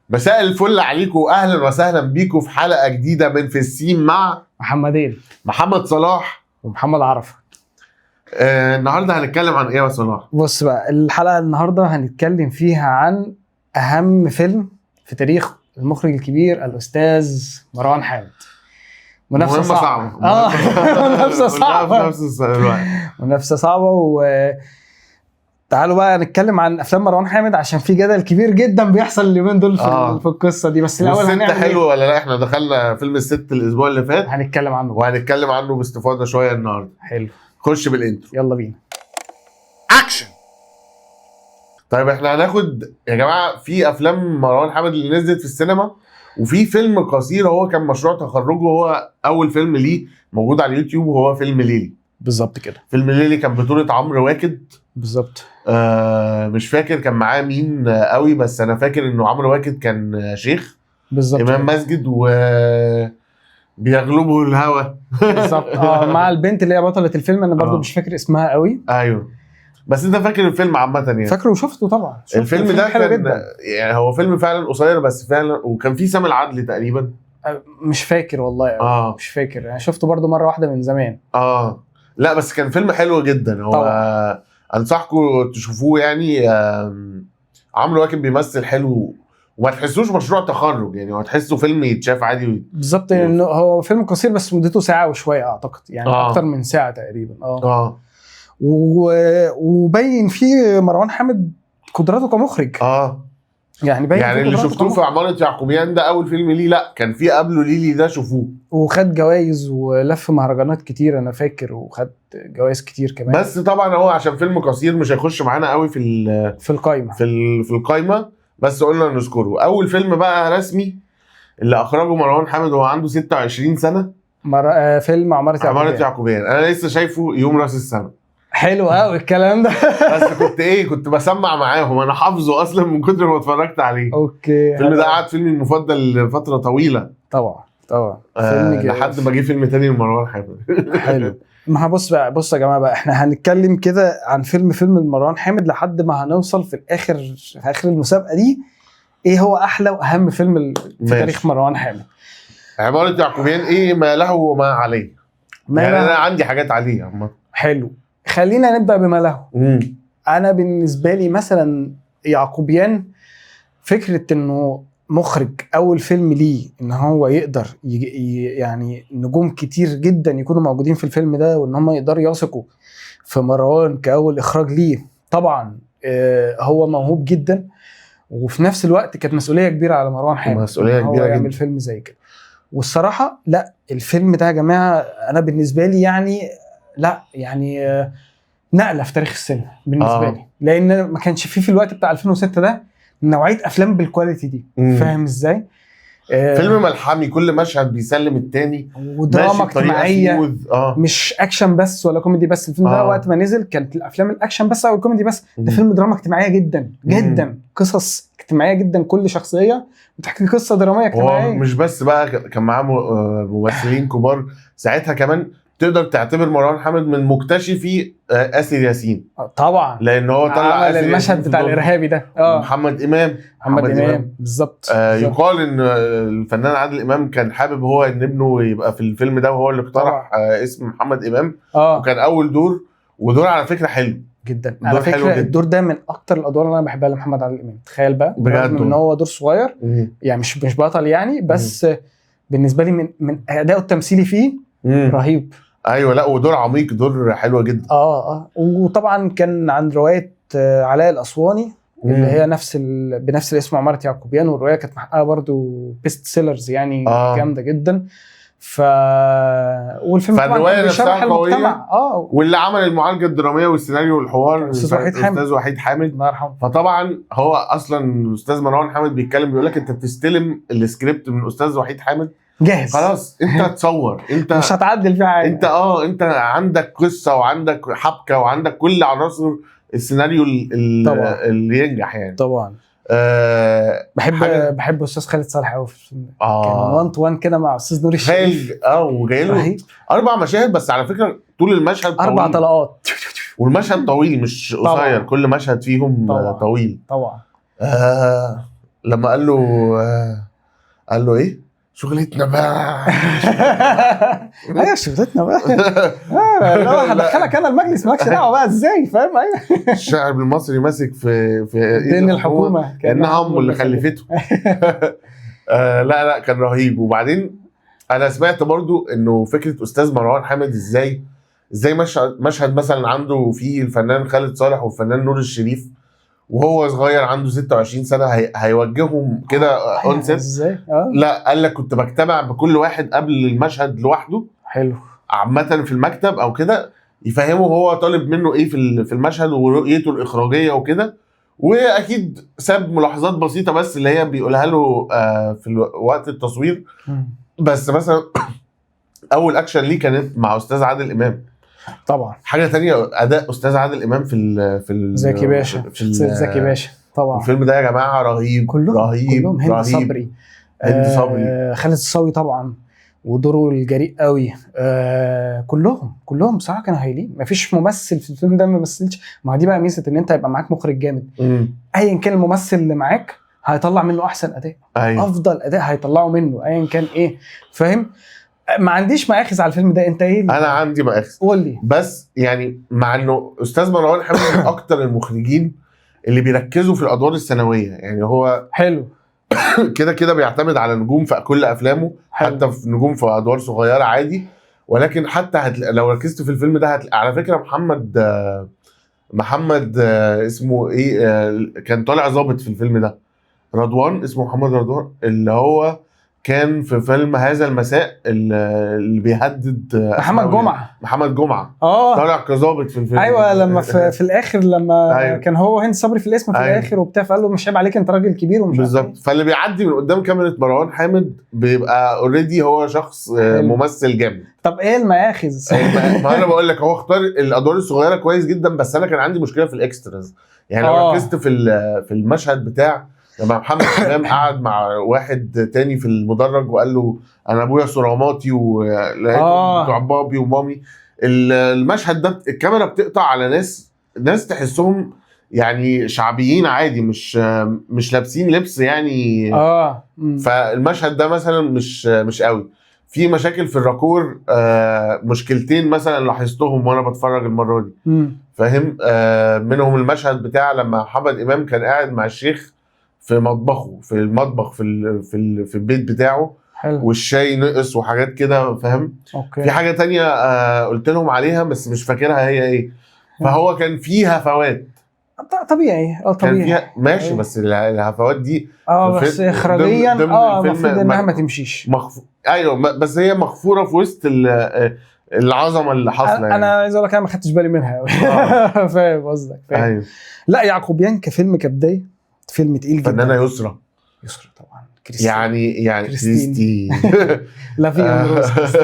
مساء الفل عليكم واهلا وسهلا بيكم في حلقه جديده من في السين مع محمدين محمد صلاح ومحمد عرفة. النهارده هنتكلم عن ايه يا صلاح؟ بص بقى، الحلقة النهاردة هنتكلم فيها عن أهم فيلم في تاريخ المخرج الكبير الأستاذ مروان حامد. منافسة صعبة. منافسة صعبة. منافسة صعبة. تعالوا بقى نتكلم عن افلام مروان حامد عشان في جدل كبير جدا بيحصل اليومين دول في القصه دي. بس الاول هنعمل حلو ولا لا؟ احنا دخلنا فيلم الست الاسبوع اللي فات، هنتكلم عنه وهنتكلم عنه باستفاضه شويه النهارده. حلو، خش بالانترو، يلا بينا. اكشن. طيب احنا هناخد يا جماعه في افلام مروان حامد اللي نزلت في السينما، وفي فيلم قصير هو كان مشروع تخرجه، هو اول فيلم ليه موجود على اليوتيوب، وهو فيلم ليلي. بالظبط كده، فيلم ليلي كان بطولة عمرو واكد. بالظبط. مش فاكر كان معاه مين قوي، بس انا فاكر انه عمرو واكد كان شيخ بالظبط، امام مسجد و بيغلبه الهوى. بالظبط. مع البنت اللي هي بطلة الفيلم، انا برضو مش فاكر اسمها قوي. ايوه، بس انت فاكر الفيلم عامه يعني؟ فاكره وشفته طبعا. الفيلم ده كان يعني هو فيلم فعلا قصير، بس فعلا وكان فيه سامي العدل تقريبا. مش فاكر والله. مش فاكر، انا شفته برضو مره واحده من زمان. لا بس كان فيلم حلو جدا. هو طبعا انصحكم تشوفوه يعني. عمرو واكد بيمثل حلو، وما تحسوش مشروع تخرج يعني، هو تحسه فيلم يتشاف عادي. بالظبط، انه هو فيلم قصير بس مدته ساعه وشويه اعتقد، يعني اكتر من ساعه تقريبا. وبين فيه مروان حامد قدراته كمخرج. يعني اللي شفتوه في عمارة يعقوبيان ده اول فيلم ليه، لا كان في قبله ليلي ده، شوفوه. وخد جوائز ولف مهرجانات كتير انا فاكر، وخد جوائز كتير كمان. بس طبعا هو عشان فيلم قصير مش هيخش معانا قوي في القايمه في القايمه، بس قلنا نذكره. اول فيلم بقى رسمي اللي اخرجه مروان حامد وهو عنده 26 سنه، فيلم عمارة يعقوبيان. انا لسه شايفه يوم راس السنه. حلو قوي الكلام ده. بس كنت بسمع معاهم، انا حافظه اصلا من كتر ما اتفرجت عليه. اوكي، الفيلم ده قعد فيلمي المفضل لفتره طويله. طبعا لحد ما جه فيلم تاني لمروان حامد. حلو. ما بص يا جماعه بقى، احنا هنتكلم كده عن فيلم مروان حامد لحد ما هنوصل في اخر المسابقه دي ايه هو احلى واهم فيلم في تاريخ مروان حامد. عمارة يعقوبيان ايه ما له وما عليه. يعني انا عندي حاجات عليه عامه. حلو، خلينا نبدا بما له. انا بالنسبه لي مثلا يعقوبيان، فكره انه مخرج اول فيلم ليه ان هو يقدر يعني نجوم كتير جدا يكونوا موجودين في الفيلم ده، وان هم يقدروا يثقوا في مروان كاول اخراج ليه. طبعا هو موهوب جدا، وفي نفس الوقت كانت مسؤوليه كبيره على مروان حامد، مسؤوليه كبيره جدا يعمل فيلم زي كده. والصراحه لا، الفيلم ده يا جماعه انا بالنسبه لي يعني نقله في تاريخ السينما بالنسبه لي، لان ما كانش في الوقت بتاع 2006 ده نوعيه افلام بالكواليتي دي. فاهم ازاي؟ فيلم ملحمي، كل مشهد بيسلم التاني، ودراما اجتماعيه، مش اكشن بس ولا كوميدي بس. الفيلم ده وقت ما نزل كانت الافلام الاكشن بس او الكوميدي بس، ده فيلم دراما اجتماعيه جدا جدا، قصص اجتماعيه جدا، كل شخصيه بتحكي قصه دراميه اجتماعيه. مش بس بقى، كان معاه ممثلين كبار ساعتها كمان. تقدر تعتبر مروان حامد من مكتشفي آسر ياسين طبعا، لان هو طلع المشهد بتاع الارهابي ده. محمد امام بالظبط. يقال ان الفنان عادل امام كان حابب هو ان ابنه يبقى في الفيلم ده، وهو اللي اقترح اسم محمد امام. وكان اول ودور على فكره حلو جدا. على فكره الدور ده من اكتر الادوار اللي انا بحبها لمحمد عادل امام. تخيل بقى، بجد ان هو دور صغير يعني مش بطل يعني، بس بالنسبه لي من اداؤه التمثيلي فيه رهيب. ايوه، لا ودور عميق، دور حلوه جدا. وطبعا كان عن روايه علاء الاسواني اللي هي بنفس الاسم عمارة يعقوبيان، والروايه كانت محققه برضو بيست سيلرز يعني جامده جدا. والفيلم طبعا بيشرح المجتمع. واللي عمل المعالجه الدراميه والسيناريو والحوار الاستاذ وحيد حامد الله يرحمه. فطبعا هو اصلا الاستاذ مروان حامد بيتكلم بيقول لك انت بتستلم السكريبت من الاستاذ وحيد حامد جاهز، خلاص انت تصور، انت مش هتعدل فيه حاجه. انت عندك قصه وعندك حبكه وعندك كل عناصر السيناريو اللي ينجح يعني. طبعا. بحب استاذ خالد صالح قوي في الفيلم. كان 1 تو 1 كده مع استاذ نور الشريف. وجاي له 4 مشاهد بس على فكره طول المشهد 4 طلقات، والمشهد طويل مش قصير. كل مشهد فيهم طويل طبعا. لما قال له ايه شغلتنا بقى. ايوه شغلتنا بقى. لو هدخلك انا المجلس مالكش دعوه بقى ازاي، فاهم؟ ايوه الشعب المصري ماسك في دين الحكومه كانها امه اللي خلفته. لا كان رهيب. وبعدين انا سمعت برضو انه فكره استاذ مروان حامد ازاي مشهد مثلا عنده فيه الفنان خالد صالح والفنان نور الشريف وهو صغير عنده 26 سنه هيوجههم كده اون سيت ازاي. لا قال لك كنت بجتمع بكل واحد قبل المشهد لوحده حلو عامه في المكتب او كده يفهمه هو طالب منه ايه في المشهد ورؤيته الاخراجيه وكده. واكيد ساب ملاحظات بسيطه بس اللي هي بيقولها له في وقت التصوير. بس مثلا اول اكشن ليه كانت مع استاذ عادل امام. طبعا حاجه تانية اداء استاذ عادل امام في زكي باشا. زكي باشا طبعا. الفيلم ده يا جماعه رهيب. كلهم هند صبري. خالد الصاوي طبعا ودوره الجريء قوي. كلهم بصراحه كانوا هايلين. مفيش ممثل في الفيلم ده ما مثلش. ما دي بقى ميزه ان انت يبقى معاك مخرج جامد. ايا كان الممثل اللي معاك هيطلع منه احسن اداء. أيوة. افضل اداء هيطلعه منه ايا كان ايه، فاهم؟ ما عنديش مآخذ على الفيلم ده. انت ايه؟ انا عندي مآخذ. قول لي. بس يعني مع انه استاذ مروان حامد من اكتر المخرجين اللي بيركزوا في الادوار الثانويه. يعني هو حلو كده بيعتمد على نجوم في كل افلامه. حلو. حتى في نجوم في ادوار صغيره عادي. ولكن حتى لو ركزت في الفيلم ده على فكره محمد اسمه ايه كان طالع ظابط في الفيلم ده. رضوان اسمه محمد رضوان اللي هو كان في فيلم هذا المساء اللي بيهدد محمد جمعة طالع كظابط في الفيلم. ايوه لما في الاخر لما أيوة. كان هو هند صبري في الاسم في أيوة. الاخر وبتاع فقال له مش عيب عليك انت راجل كبير ومش بالظبط. فاللي بيعدي من قدام كاميرا مروان حامد بيبقى اوريدي هو شخص ممثل جامد. طب ايه المآخذ؟ ما انا بقول لك هو اختار الادوار الصغيره كويس جدا. بس انا كان عندي مشكله في الاكستراز. يعني لو ركزت في المشهد بتاع لما محمد امام قعد مع واحد تاني في المدرج وقال له انا ابويا صراماتي ولقيتهم بتوع بابي ومامي. المشهد ده الكاميرا بتقطع على ناس تحسهم يعني شعبيين عادي مش لابسين لبس يعني. فالمشهد ده مثلا مش قوي. في مشاكل في الراكور مشكلتين مثلا لاحظتهم وانا بتفرج المره دي. فاهم؟ منهم المشهد بتاع لما محمد امام كان قاعد مع الشيخ في مطبخه في المطبخ في البيت بتاعه. حلو. والشاي نقص وحاجات كده. فاهم؟ أوكي. في حاجه تانية قلت لهم عليها بس مش فاكرها هي ايه. فهو كان فيها هفوات طبيعي. كان فيها ماشي. بس الهفوات دي بس اخراجيا المفروض انها ما تمشيش. ايوه بس هي مخفوره في وسط العظمه اللي حاصله. يعني انا عايز اقول لك انا ما خدتش بالي منها قوي. فاهم قصدك. ايوه. لا يعقوبيان كفيلم كبدايه فيلم تقيل جدا. فنانه يسرا طبعا. يعني كريستين. لا في امروز.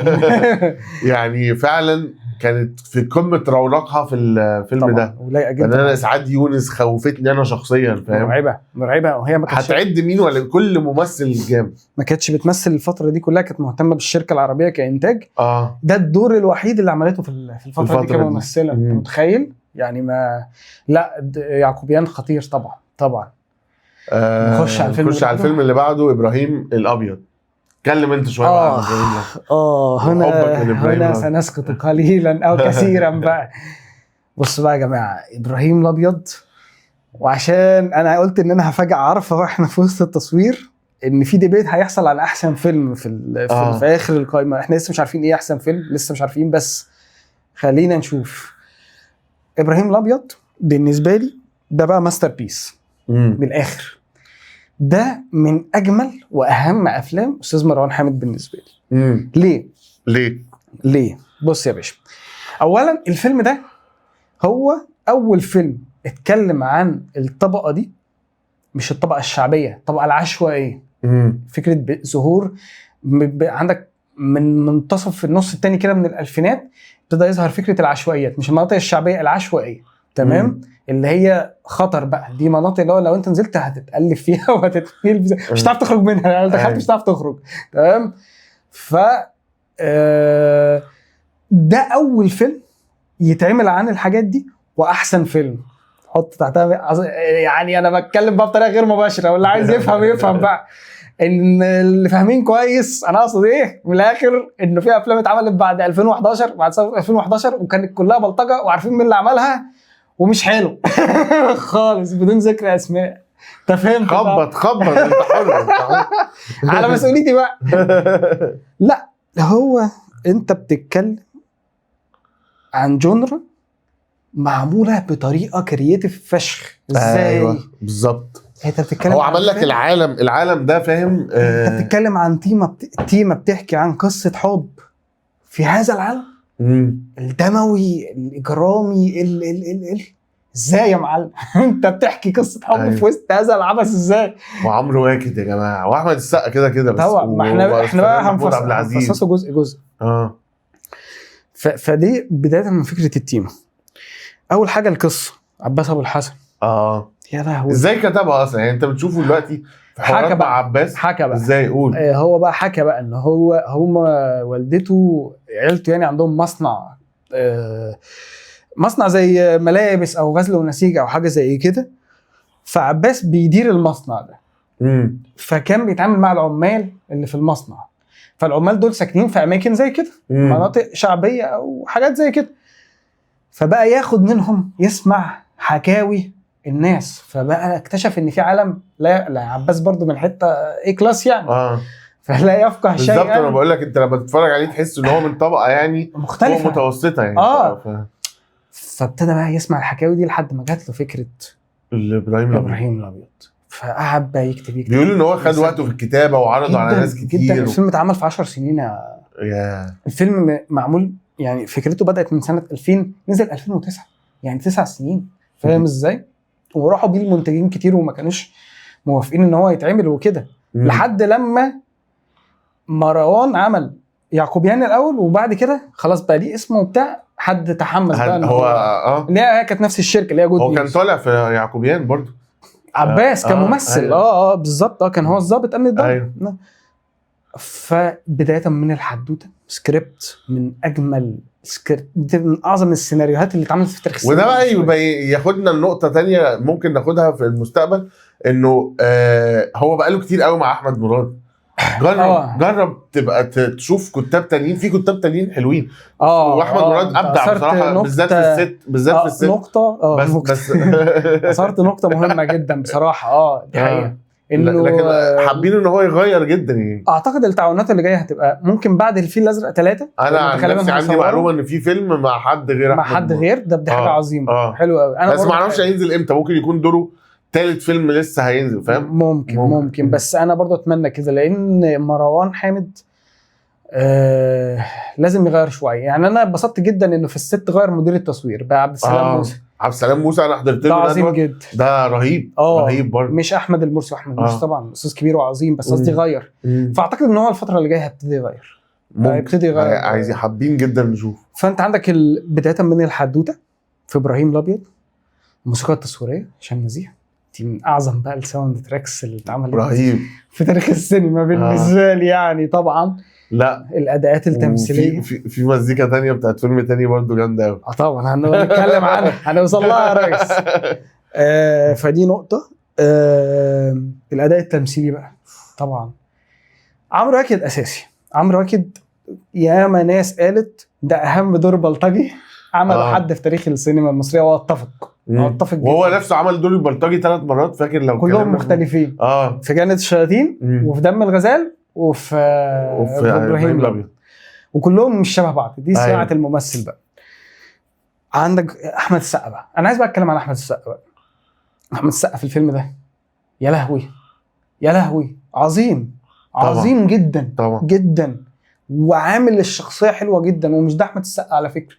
يعني فعلا كانت في قمه رونقها في الفيلم ده. ولايقه جدا. فنانه اسعاد يونس خوفتني انا شخصيا. فاهم؟ مرعبه وهي ما كانتش هتعد مين ولا كل ممثل جامد. ما كانتش بتمثل الفتره دي كلها. كانت مهتمه بالشركه العربيه كانتاج. ده الدور الوحيد اللي عملته في الفتره دي كممثله. انت متخيل يعني؟ ما لا يعقوبيان خطير طبعا. نخش على الفيلم اللي بعده ابراهيم الابيض. اتكلم انت شويه عن ابراهيم. هنا سنسكت قليلا او كثيرا بقى. بص بقى يا جماعه ابراهيم الابيض. وعشان انا قلت ان انا هفاجئ عارفه واحنا في وسط التصوير ان في ديبيت هيحصل على احسن فيلم في اخر القائمه. احنا لسه مش عارفين ايه احسن فيلم. لسه مش عارفين بس خلينا نشوف. ابراهيم الابيض بالنسبه لي ده بقى ماستر بيس من الاخر. ده من اجمل واهم افلام استاذ مروان حامد بالنسبه لي. ليه؟ بص يا باشا. اولا الفيلم ده هو اول فيلم اتكلم عن الطبقه دي. مش الطبقه الشعبيه، الطبقه العشوائيه. فكره ظهور عندك من منتصف النص الثاني كده من الالفينات ابتدى يظهر فكره العشوائيات. مش المناطق الشعبيه، العشوائيه. تمام. اللي هي خطر بقى. دي مناطق اللي لو انت نزلت هتتألف فيها وهتتقيل مش هتعرف تخرج منها. يعني دخلت مش هتعرف تخرج. تمام. ف ده اول فيلم يتعمل عن الحاجات دي واحسن فيلم. حط تحتها يعني انا بتكلم بقى بطريقه غير مباشره، واللي عايز يفهم يفهم بقى. ان اللي فاهمين كويس انا اقصد ايه من الاخر، انه في افلام اتعملت بعد 2011 بعد سنه 2011 وكانت كلها بلطجه وعارفين مين اللي عملها ومش حلو خالص بدون ذكر اسماء. انت فهمت؟ خبط انت حر على مسؤوليتي بقى. لا هو انت بتتكلم عن جونرا معموله بطريقه كرييتيف فشخ. ازاي؟ ايوه بالظبط. انت بتتكلم هو عمل لك العالم ده فاهم. انت بتتكلم عن تيمه بتحكي عن قصه حب في هذا العالم الدموي الاجرامي ازاي يا معلم؟ انت بتحكي قصه حب أيوة. في وسط هذا العبث ازاي؟ وعمرو واكد يا جماعه واحمد السقا كده بس. طبعا ما احنا بقى هنفصصه جزء. فدي بدايه من فكره التيمه. اول حاجه القصه، عباس ابو الحسن. يا لهوي ازاي كتبها اصلا؟ يعني انت بتشوفه دلوقتي في حوارات مع عباس، حكى بقى ازاي؟ قول. هو بقى حكى بقى ان هم والدته عيلته يعني عندهم مصنع زي ملابس او غزل ونسيج او حاجه زي كده، فعباس بيدير المصنع ده. فكان بيتعامل مع العمال اللي في المصنع، فالعمال دول ساكنين في اماكن زي كده، مناطق شعبيه او حاجات زي كده، فبقى ياخد منهم يسمع حكاوي الناس، فبقى اكتشف ان في عالم لا عباس برضو من حته ايه كلاس يعني. فلا يفقه شيئا. بالظبط. انا بقول لك انت لما تتفرج عليه تحس ان هو من طبقه يعني مختلفه متوسطه يعني. فابتدى بقى يسمع الحكاوي دي لحد ما جات له فكره ابراهيم الابيض. فقعد بقى يكتب بيقولوا ان هو خد وقته في الكتابه وعرضه على ناس كتير جدا. الفيلم اتعمل في 10 سنين الفيلم معمول يعني فكرته بدات من سنه 2000 نزل 2009 يعني 9 سنين. فاهم ازاي؟ وراحوا بيه المنتجين كتير وما كانوش موافقين ان هو يتعمل وكده، لحد لما مروان عمل يعقوبيان الاول، وبعد كده خلاص بقى ليه اسمه وبتاع، حد تحمس بقى ان هو اللي هي كانت نفس الشركه اللي هي جود. هو كان طالع في يعقوبيان برضو عباس كممثل. أيوة. بالظبط. كان هو الضابط امن الدوله. أيوة. فبدايه من الحدوته سكريبت من اجمل سكريبت، من اعظم السيناريوهات اللي اتعملت في تاريخ السينما. وده بقى يبقى ياخدنا لنقطه تانية ممكن ناخدها في المستقبل، انه هو بقى له كتير قوي مع احمد مراد. جرب تبقى تشوف كتاب تانيين، في كتاب تانيين حلوين. واحمد مراد ابدع بصراحه، بالذات في الست نقطه. بس اثرت نقطه مهمه جدا بصراحه. دي حقيقه. لكن حابين ان هو يغير جدا يعني. اعتقد التعاونات اللي جايه هتبقى ممكن بعد الفيل الازرق 3. انا عن نفسي عندي معلومه ان في فيلم مع حد غير ده حاجه عظيمه. حلو قوي. انا بس ما اعرفش هينزل امتى، ممكن يكون دوره ثالث فيلم لسه هينزل، فاهم؟ ممكن بس انا برضو اتمنى كده، لان مروان حامد لازم يغير شويه يعني. انا اتبسطت جدا انه في الست غير مدير التصوير بقى عبد السلام موسى. عبد السلام موسى انا حضرت له، ده عظيم جدا، ده رهيب. رهيب برضه. مش احمد المرسي. واحمد المرسي طبعا استاذ كبير وعظيم، بس قصدي غير. فاعتقد ان هو الفتره اللي جايه هيبتدي يغير. عايزين حابين جدا نشوف. فانت عندك بدايه من الحدوته في ابراهيم الابيض، الموسيقى التصويريه عشان نزيه دي من اعظم بقى الساوند تراكس اللي اتعملت رهيب في تاريخ السينما بالنسبه لي يعني. طبعا لا الاداءات التمثيليه في مزيكا تانية بتاعت فيلم تاني برضو جامده قوي. طبعا هنتكلم عنها، هنوصل لها يا ريس. فدي نقطه. الاداء التمثيلي بقى طبعا عمرو واكد اساسي. عمرو واكد ياما ناس قالت ده اهم دور بلطجي عمله حد في تاريخ السينما المصريه، واتفق وهو نفسه عمل دور البلطجي 3 مرات، فاكر؟ لو كلهم مختلفين. في جنة الشياطين وفي دم الغزال وفي ابراهيم الابيض، وكلهم مش شبه بعض. دي صناعه الممثل بقى. عندك احمد السقا بقى. انا عايز بقى اتكلم عن احمد السقا بقى. احمد السقا في الفيلم ده يا لهوي عظيم طبعا. جدا طبعا. جدا، وعامل الشخصيه حلوه جدا. ومش ده احمد السقا على فكره،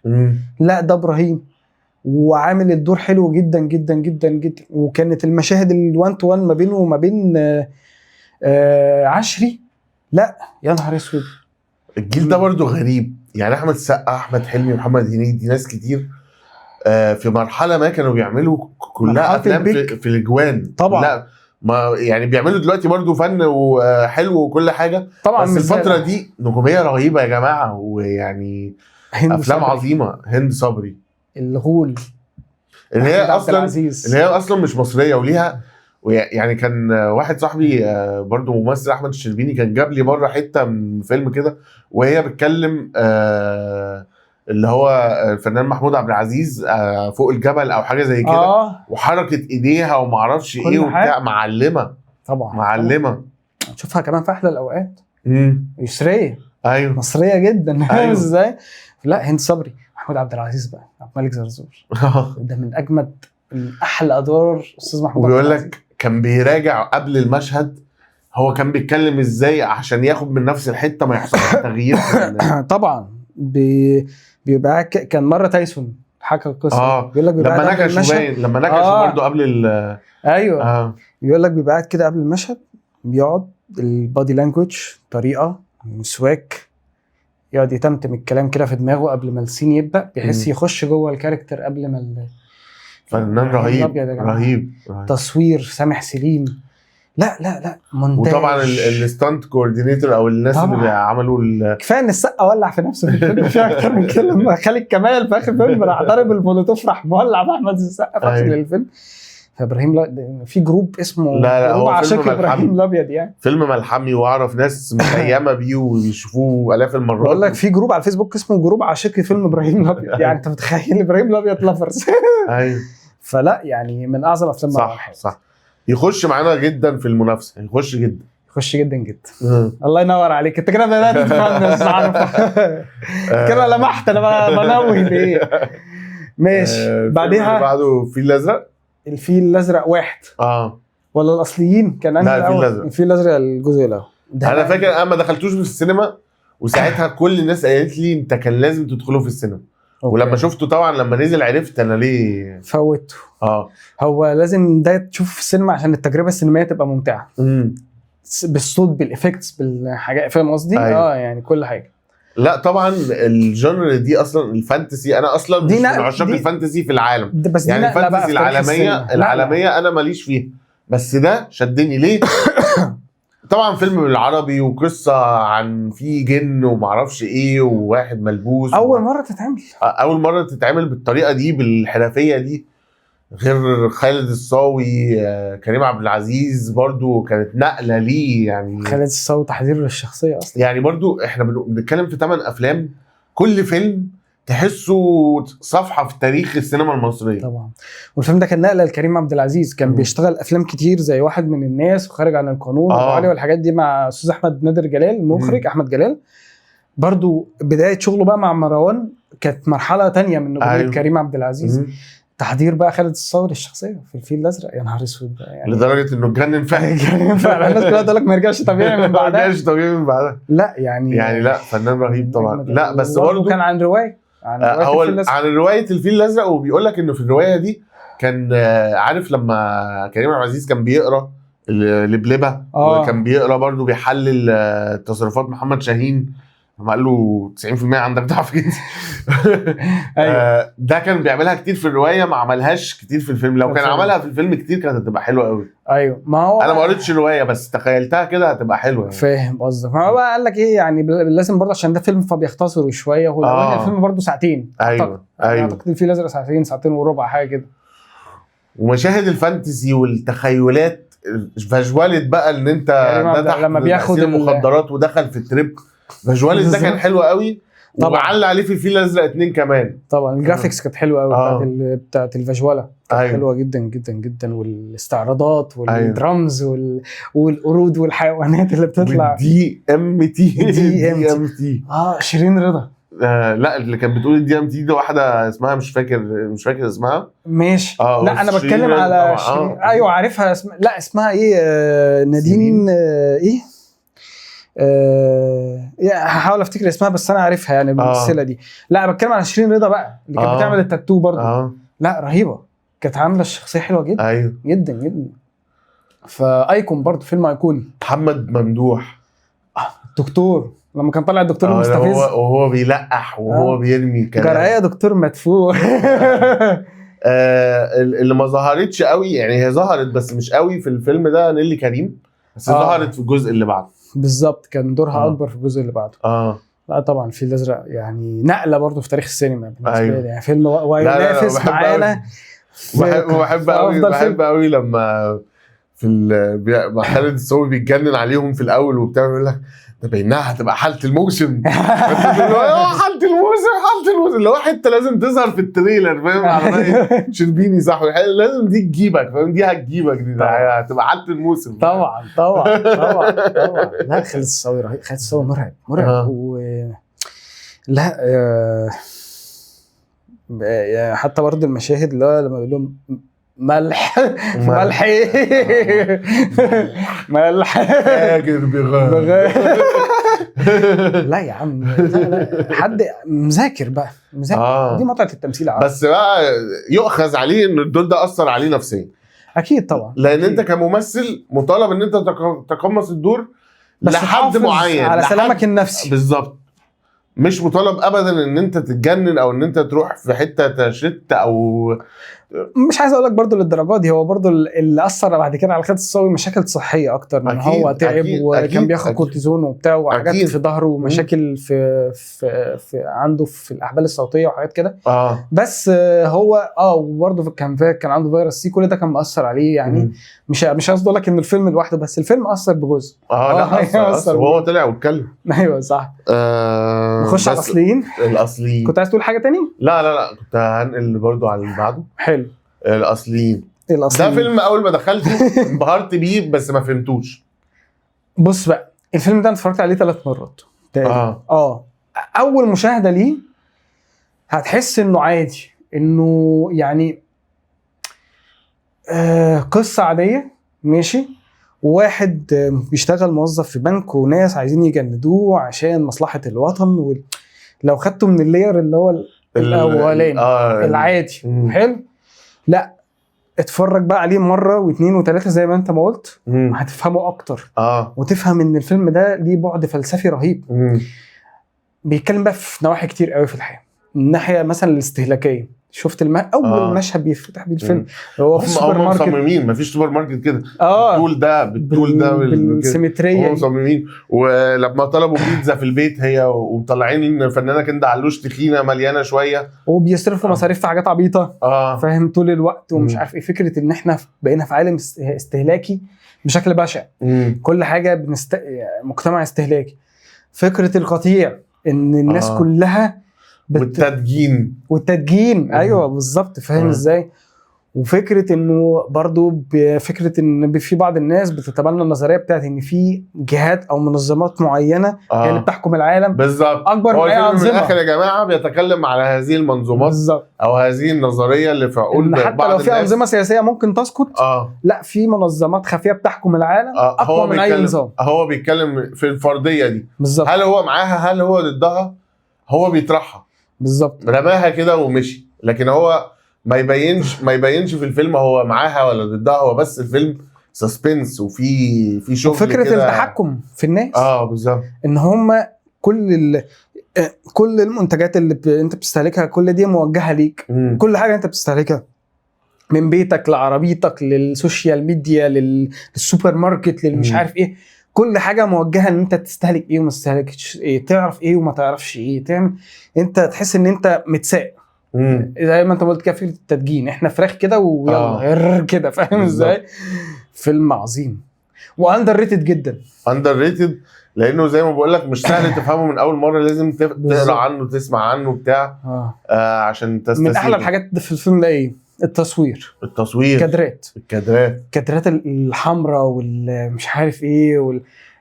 لا ده ابراهيم، وعامل الدور حلو جدا جدا جدا جدا. وكانت المشاهد الوان تو وان ما بينه وما بين عشري، لا يا نهار اسود. الجيل ده برضو غريب يعني. احمد السقا، احمد حلمي، محمد هنيدي، ناس كتير في مرحله ما كانوا بيعملوا كلها افلام في الاجوان طبعا. لا ما يعني بيعملوا دلوقتي برضو فن وحلو وكل حاجه طبعا، بس الفتره دي نجوميه رهيبه يا جماعه. ويعني افلام عظيمه. هند صبري، الغول اللي هي أحمد عبد اصلا العزيز. اللي هي اصلا مش مصريه وليها. يعني كان واحد صاحبي برضو ممثل احمد الشربيني كان جاب لي مره حته من فيلم كده وهي بتكلم اللي هو الفنان محمود عبد العزيز فوق الجبل او حاجه زي كده وحركه ايديها وما اعرفش ايه وبتاع معلمه طبعا معلمه. تشوفها كمان في احلى الاوقات. يسريه. ايوه مصريه جدا. أيوة. ازاي؟ لا هند صبري، محمود عبد العزيز بقى عبد الملك زرزور ده من اجمد احلى ادوار استاذ محمود. وبيقول لك كان بيراجع قبل المشهد هو كان بيتكلم ازاي عشان ياخد من نفس الحته ما يحصلش تغيير. طبعا بيبقى كان مره تايسون حكى القصه. بيقول لك لما نكشوا لما نكشوا برضه قبل ايوه بيقول لك بيبقى قاعد كده قبل المشهد بيقعد البادي لانجويج طريقه مسواك يقعد يتمتم الكلام كده في دماغه قبل ما السين يبدا بيحس يخش جوه الكاركتر قبل ما فنان رهيب تصوير سامح سليم. لا مونتاج. وطبعا الستانت كوردينيتور او الناس طبعا. اللي عملوا كفايه ان السقا ولع في نفسه في الفيلم في اكتر من كده. لما خالد كمال في اخر الفيلم راح ضارب المولوتوف راح مولع باحمد السقا في اخر الفيلم. فابراهيم في جروب اسمه جروب عاشق ابراهيم الابيض يعني فيلم ملحمي واعرف ناس مخيمه بيه ويشوفوه الاف المرات. بقول لك في جروب على الفيسبوك اسمه جروب عاشق فيلم ابراهيم الابيض. يعني انت متخيل ابراهيم الابيض لافرز. ايوه فلا يعني من اعظم افلام صح يخش معانا جدا في المنافسه يخش جدا الله ينور عليك. انت كده بدات تفهم كده لمحت انا بنوه ليه. ماشي بعدها بعده الفيل الازرق واحد ولا الاصليين كان الفيل الازرق الجزء الاول. انا فاكر انا ما دخلتوش في السينما وساعتها كل الناس قالت لي انت كان لازم تدخله في السينما. ولما شفته طبعا لما نزل عرفت انا ليه فوته. هو لازم ده تشوف في السينما عشان التجربه السينمائيه تبقى ممتعه بالصوت بالافكتس بالحاجات فاهم قصدي. يعني كل حاجه. لا طبعا الجنر دي اصلا الفانتسي انا اصلا مش من عشاق الفانتسي في العالم بس يعني الفانتسي العالميه انا ماليش فيها بس ده شدني ليه. طبعا فيلم بالعربي وقصه عن في جن ومعرفش ايه وواحد ملبوس اول مره تتعمل بالطريقه دي بالحرفيه دي. غير خالد الصاوي كريم عبد العزيز برضو كانت نقله ليه يعني. خالد الصاوي تحضير للشخصيه اصلا يعني برضو احنا بنتكلم في 8 افلام كل فيلم تحسه صفحه في تاريخ السينما المصريه طبعا. والفيلم ده كان نقله لكريم عبد العزيز كان بيشتغل افلام كتير زي واحد من الناس وخارج عن القانون وعلي والحاجات دي مع استاذ احمد نادر جلال المخرج احمد جلال. برضو بدايه شغله بقى مع مروان كانت مرحله تانية من نجوميه كريم عبد العزيز. تحضير بقى خالد الصاوي الشخصيه في الفيل الازرق يا نهار اسود يعني لدرجه انه اتجنن فعلا. الناس كلها تقول لك ما يرجعش طبيعي من بعدها. لا يعني لا فنان رهيب طبعا. لا بس برضه كان عن روايه هو عن روايه الفيل الازرق وبيقول لك انه في الروايه دي كان عارف لما كريم عبد العزيز كان بيقرا لبلبه وكان بيقرا برضه بيحلل تصرفات محمد شاهين لما قال له 90% عندك ضعف جنسي. أيوة. ده كان بيعملها كتير في الروايه ما عملهاش كتير في الفيلم. لو كان عملها في الفيلم كتير كانت هتبقى حلوه قوي. ايوه ما هو انا ما قريتش الروايه بس تخيلتها كده هتبقى حلوه يعني. فاهم قصدك. ما هو بقى قال لك ايه يعني لازم برضه عشان ده فيلم فبيختصروا شويه هو الفيلم برضه ساعتين. ايوه اعتقد الفيل الازرق ساعتين وربع حاجه كده. ومشاهد الفانتسي والتخيلات فاجوالت بقى ان انت ده لما بياخد المخدرات ودخل في التريب فاجوالت ده كان حلو قوي. وعلى عليه في الفيل الازرق 2 كمان. طبعا الجرافيكس كانت حلوه قوي بتاعت الفيجواله كانت حلوه جدا جدا جدا والاستعراضات والدرامز والقرود والحيوانات اللي بتطلع دي ام تي شيرين رضا. لا اللي كانت بتقول الدي ام تي ده واحده اسمها مش فاكر اسمها. ماشي لا انا بتكلم على ايوه عارفها اسمها ايه نادين ايه هحاول افتكر اسمها بس انا عارفها يعني الممثله دي. لا بتكلم على شيرين رضا بقى اللي كانت بتعمل التاتو برضه. لا رهيبه كانت عامله الشخصيه حلوه جدا. ايوه جدا جدا. فايكون برضه فيلم ايقوني. محمد ممدوح الدكتور لما كان طالع الدكتور المستفز وهو بيلقح وهو بيرمي كلام جرأة دكتور مدفوع. اللي ما ظهرتش قوي يعني هي ظهرت بس مش قوي في الفيلم ده نيلي كريم بس ظهرت في الجزء اللي بعده بالظبط كان دورها اكبر في الجزء اللي بعده. لا طبعا الفيل الازرق يعني نقله برضه في تاريخ السينما بالنسبه لي يعني فيلم وينافس معانا وبحب قوي، بحب قوي لما في مع خالد الصاوي بيتجنن عليهم في الاول وبتاع، يقول لك ده بينها هتبقى حاله الموسم. حاله الموسم اللي هو حته لازم تظهر في التريلر، فاهم؟ على راي شربيني صح، لازم دي تجيبك، فاهم؟ دي هتجيبك، دي هتبقى حاله الموسم. طبعا. لا خالد الصاوي رهيب، خالد الصاوي مرعب لا حتى برضه المشاهد اللي هو لما بيقول لهم ملح ملح فاجر بغير. لا يا عم، لا حد مذاكر بقى، مذاكر. دي متعة التمثيل عارف. بس بقى يؤخذ عليه ان الدور ده اثر عليه نفسيا، اكيد طبعا، لان انت كممثل مطالب ان انت تقمص الدور بس لحد معين على سلامك النفسي. بالظبط، مش مطالب ابدا ان انت تتجنن او ان انت تروح في حته تشت او مش عايز اقول لك برضو للدرجات دي. هو برضو اللي اثر بعد كده على خالد الصاوي مشاكل صحيه اكتر من هو تعب وكان بياخد كورتيزون وبتاع وحاجات في ظهره ومشاكل في عنده في الاحبال الصوتيه وحاجات كده. بس هو وبرضو كان عنده فيروس سي، كل ده كان مأثر عليه يعني. مش قصدي اقول لك ان الفيلم لوحده، بس الفيلم اثر بجزء. لا اثر وهو طلع واتكلم. ايوه صح. نخش على الاصليين. كنت عايز تقول حاجه تاني؟ لا كنت هنقل برضو على اللي بعده. حلو. الاصليين ده فيلم اول ما دخلته انبهرت بيه بس ما فهمتوش. بص بقى، الفيلم ده انا اتفرجت عليه 3 مرات اول مشاهده ليه هتحس انه عادي، انه يعني قصه عاديه ماشي، وواحد بيشتغل موظف في بنك وناس عايزين يجندوه عشان مصلحه الوطن. لو خدته من اللير اللي هو الاولاني العادي حلو، لا اتفرج بقى عليه مره واثنين وثلاثه زي ما انت ما قلت، هتفهمه اكتر. وتفهم ان الفيلم ده ليه بعد فلسفي رهيب. بيتكلم بقى في نواحي كتير قوي في الحياه. الناحيه مثلا الاستهلاكيه، شفت اول مشهد بيفتح بيه الفيلم هو في السوبر ماركت. مصممين مفيش سوبر ماركت كده بالطول ده بالسيمتريه، مصممين. ولما طلبوا بيتزا في البيت هي ومطلعين الفنانه كندا علوش تخينه مليانه شويه، وبيصرفوا مصاريف في حاجات عبيطه فاهم طول الوقت ومش عارف ايه. فكره ان احنا بقينا في عالم استهلاكي بشكل بشع. كل حاجه مجتمع استهلاكي. فكره القطيع ان الناس كلها والتدجين ايوه بالظبط، فاهم ازاي. وفكره انه برضو فكره ان في بعض الناس بتتبنى النظريه بتاعت ان في جهات او منظمات معينه هي اللي بتحكم العالم بالظبط اكبر من اي انظمه. في الاخر يا جماعه بيتكلم على هذه المنظومات بالزبط. او هذه النظريه اللي في عقول حتى لو في انظمه سياسيه ممكن تسكت لا في منظمات خفيه بتحكم العالم اقوى من اي نظام. هو بيتكلم في الفرديه دي بالظبط، هل هو معاها هل هو ضدها، هو بيطرحها بالظبط، رماها كده ومشي. لكن هو ما يبينش في الفيلم هو معاها ولا ضدها، هو بس الفيلم سسبنس وفي شغل فكره التحكم في الناس. بالظبط، ان هم كل المنتجات اللي انت بتستهلكها كل دي موجهه ليك. كل حاجه انت بتستهلكها من بيتك لعربيتك للسوشيال ميديا للسوبر ماركت للمش عارف ايه، كل حاجه موجهه ان انت تستهلك ايه وما تستهلكش ايه، تعرف ايه وما تعرفش ايه، تعمل انت تحس ان انت متساق. زي ما انت قلت كده فكره التدجين، احنا فراخ كده ويلا كده، فاهم ازاي. فيلم عظيم واندر ريتد جدا. اندر ريتد لانه زي ما بقول لك مش سهل تفهمه من اول مره، لازم تقرا عنه تسمع عنه بتاع عشان تستسيغ. من احلى الحاجات في الفيلم ده ايه؟ التصوير الكادرات الحمراء والمش عارف ايه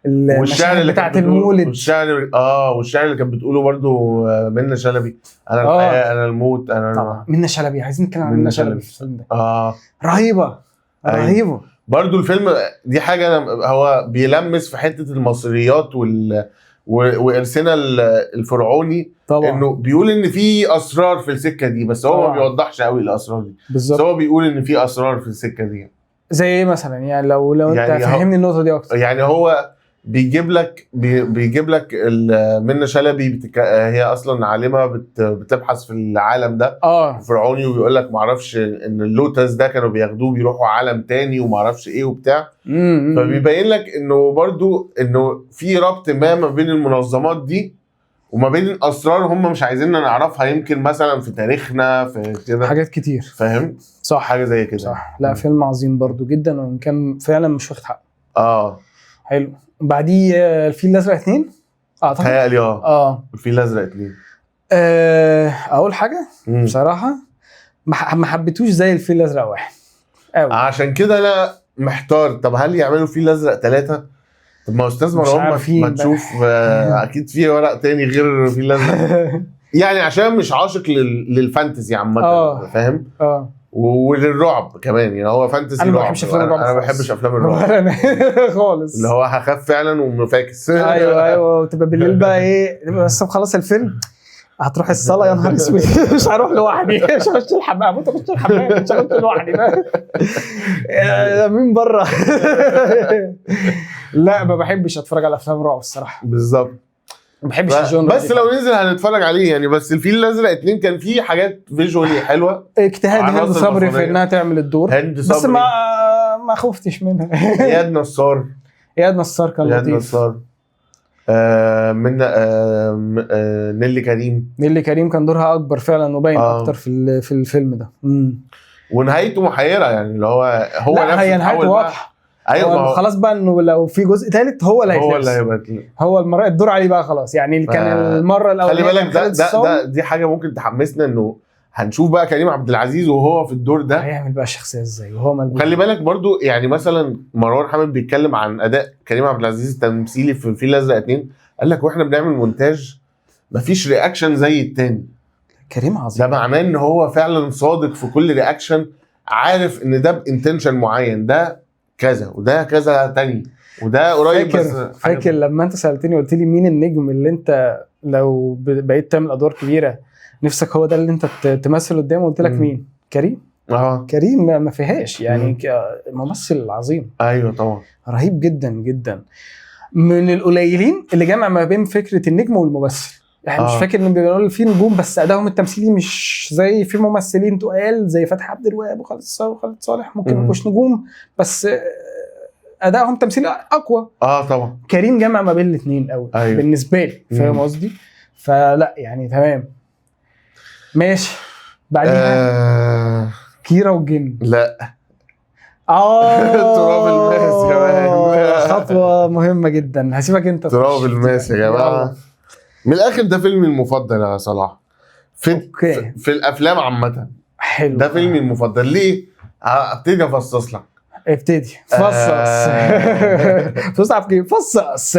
والشعر اللي بتاعت المولد والشعر اللي كانت بتقوله برضو منى شلبي، انا الحياه انا الموت طبعا. منى شلبي عايزين نتكلم عن منى شلبي في الفيلم ده. رهيبه برضو الفيلم دي حاجه هو بيلمس في حته المصريات وارسنا الفرعوني طبعا. انه بيقول ان في اسرار في السكه دي، بس هو ما بيوضحش قوي الاسرار دي بالظبط. هو بيقول ان في اسرار في السكه دي زي ايه مثلا؟ يعني لو يعني انت فهمني النقطه دي اكتر. يعني هو بيجيب لك منى شلبي هي اصلا عالمه بتبحث في العالم ده فرعوني، وبيقول لك ما اعرفش ان اللوتس ده كانوا بياخدوه بيروحوا عالم تاني وما اعرفش ايه وبتاع. فبيبين لك انه برضو انه في ربط ما بين المنظمات دي وما بين اسرار هم مش عايزيننا نعرفها، يمكن مثلا في تاريخنا في كده حاجات كتير، فاهم. صح حاجه زي كده. صح. لا فيلم عظيم برضو جدا، وان كان فعلا مش واخد حقه. حلو. بعديه الفيل الازرق 2 اعتقد. تهيألي الفيل الازرق 2. اول حاجه بصراحه ما حبيتوش زي الفيل الازرق 1 قوي. عشان كده انا محتار، طب هل يعملوا الفيل الازرق 3؟ طب ما استاذ مروان ما تشوف اكيد في ورق تاني غير الفيل الازرق. يعني عشان مش عاشق للفانتزي عامه، فاهم؟ وللرعب كمان، يعني هو فانتزي انا ما رعب. بحبش افلام الرعب، انا ما بحبش افلام الرعب خالص، اللي هو هخاف فعلا ومفاكس. ايوه وتبقى بالليل بقى ايه، بس خلاص الفيلم هتروح الصاله، يا نهار اسود مش هروح لوحدي، مش هخش الحمام، مش هخش لوحدي بقى مين بره. لا ما بحبش اتفرج على افلام رعب الصراحه. بالظبط، ما بحبش الجونرا بس لو ننزل هنتفرج عليه يعني. بس الفيل الازرق 2 كان فيه حاجات فيجوالي حلوه، اجتهاد هند صبري في انها تعمل الدور، بس ما خفتش منها. اياد نصار كان لطيف. من نيلي كريم كان دورها اكبر فعلا وباين اكتر في الفيلم ده. ونهايته محيره يعني، اللي هو لا هي نهايته واضحه. ايوه خلاص بقى انه لو في جزء ثالث هو اللي هيبقى هو المره الدور عليه بقى خلاص يعني. كان المره الاولانيه خلي بالك دي حاجه ممكن تحمسنا، انه هنشوف بقى كريم عبد العزيز وهو في الدور ده هيعمل بقى الشخصيه ازاي وهو ملبوس. خلي بالك برضو يعني مثلا مروان حامد بيتكلم عن اداء كريم عبد العزيز التمثيلي في الفيل الازرق 2، قال لك واحنا بنعمل مونتاج مفيش رياكشن زي التاني. كريم عظيم، ده معناه ان هو فعلا صادق في كل رياكشن، عارف ان ده بانتنشن معين، ده كذا وده كذا تاني وده قريب. فاكر لما انت سالتني قلت لي مين النجم اللي انت لو بقيت تعمل ادوار كبيره نفسك هو ده اللي انت تمثل قدامه؟ قلت لك مين؟ كريم. كريم ما فيهاش يعني، ممثل عظيم. ايوه طبعا، رهيب جدا جدا، من القليلين اللي جمع ما بين فكره النجم والممثل. يعني مش فاكر ان بيقولوا في نجوم بس ادائهم التمثيلي مش زي في ممثلين تقال زي فتحي عبد الوهاب وخالد صالح، ممكن ما يبقوش نجوم بس ادائهم تمثيلي اقوى. طبعا كريم جمع ما بين الاثنين قوي. أيوة. بالنسبه لي، فاهم قصدي؟ فلا يعني تمام ماشي. بعدين كيرة والجن. لا تراب الماس كمان خطوه مهمه جدا. هسيبك انت. تراب الماس يا جماعه، من الاخر ده فيلمي المفضل يا صلاح في الافلام عامه. حلو، ده فيلمي المفضل. ليه؟ ابتدي افصص لك. ابتدي فصص. تصعب كيف فصص.